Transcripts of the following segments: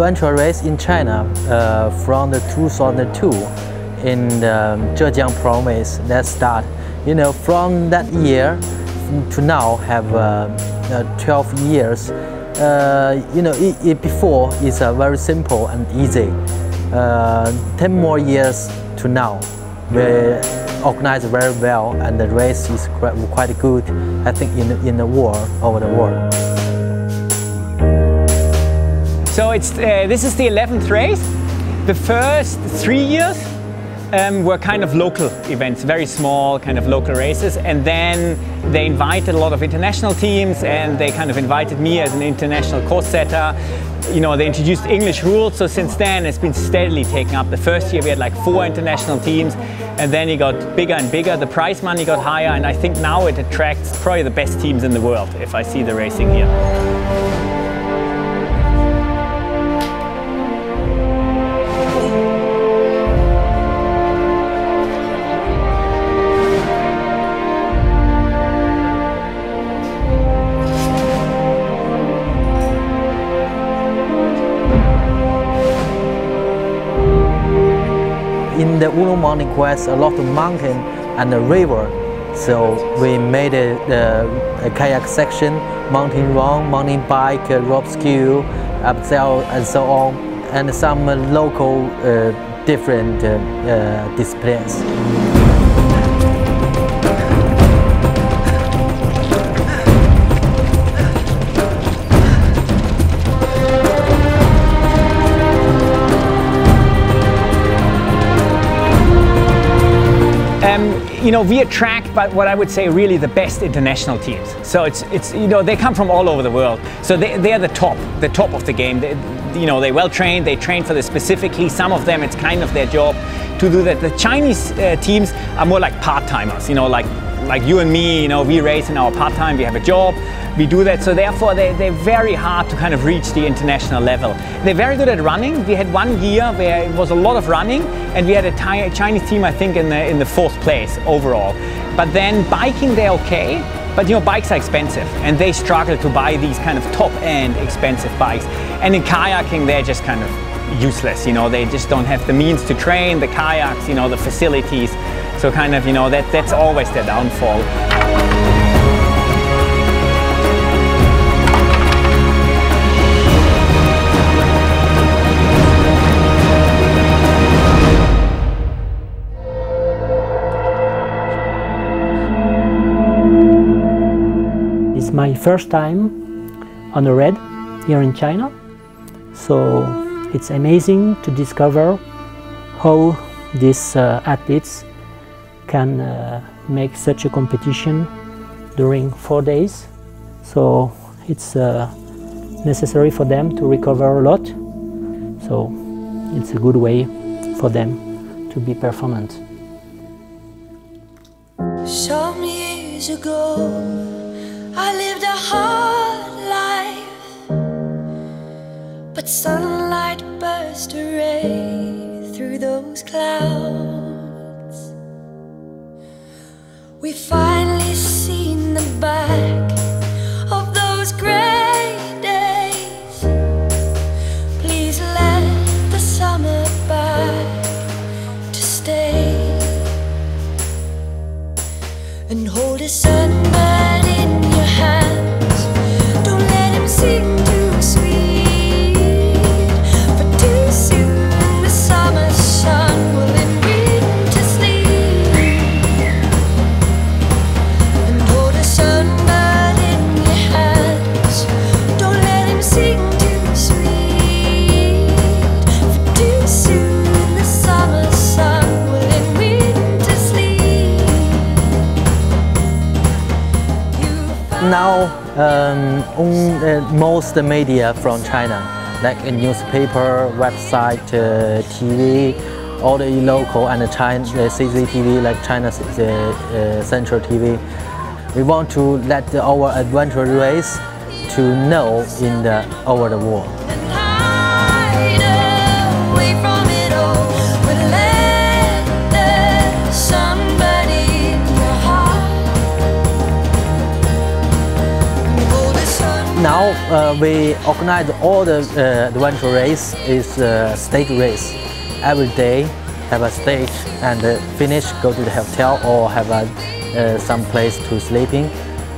adventure race in China from the 2002 in the Zhejiang province. That start, you know, from that year to now have 12 years. You know, before is very simple and easy. 10 more years to now, we organize very well, and the race is quite good, I think, in the world, over the world. So this is the 11th race. The first 3 years were kind of local events, very small kind of local races, and then they invited a lot of international teams, and they kind of invited me as an international course setter. You know, they introduced English rules, so since then it's been steadily taken up. The first year we had like 4 international teams, and then it got bigger and bigger. The prize money got higher, and I think now it attracts probably the best teams in the world if I see the racing here. In the Wulong Mountain Quest, a lot of mountain and a river, so we made a kayak section, mountain run, mountain bike, rope ski, abseil, and so on, and some local different disciplines. You know, we attract, but what I would say really the best international teams. So it's you know, they come from all over the world. So they're the top of the game. You know, they're well trained, they train for this specifically. Some of them, it's kind of their job to do that. The Chinese teams are more like part-timers, you know, like you and me, you know, we race in our part-time, we have a job, we do that, so therefore they're very hard to kind of reach the international level. They're very good at running. We had 1 year where it was a lot of running, and we had a Chinese team, I think, in the 4th place overall. But then biking, they're okay, but you know, bikes are expensive, and they struggle to buy these kind of top-end expensive bikes. And in kayaking, they're just kind of useless, you know, they just don't have the means to train, the kayaks, you know, the facilities. So kind of, you know, that's always their downfall. It's my first time on a raid here in China, so it's amazing to discover how these athletes can make such a competition during 4 days. So it's necessary for them to recover a lot. So it's a good way for them to be performant. Some years ago, I lived a hard life, but sunlight burst a ray through those clouds. We've finally seen the back of those gray days. Please let the summer back to stay, and hold a sunbird in your hands. Don't let him sing too sweet, for too soon the summer sun will end winter sleep. And hold a sunbird in your hands. Don't let him sing too sweet, for too soon the summer sun will end winter sleep. Now, on most media from China, like a newspaper, website, TV, all the local and the CCTV, like China's Central TV, we want to let our adventure race to know over the world. Now we organize all the adventure race is stage race. Every day have a stage and finish, go to the hotel or have some place to sleeping.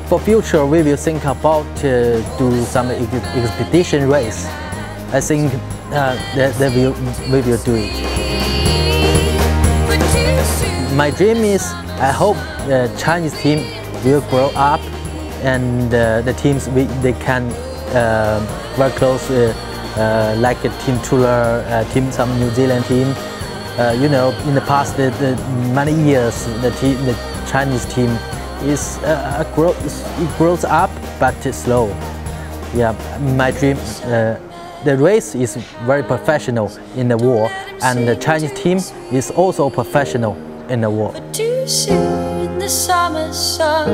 For future, we will think about do some expedition race. I think we will do it. My dream is I hope the Chinese team will grow up and the teams they can work close like a Team Thule, some New Zealand team. You know, in the past many years, the Chinese team is it grows up but slow. Yeah, my dream. The race is very professional in the war, and the Chinese team is also professional in the war. Too soon, the summer sun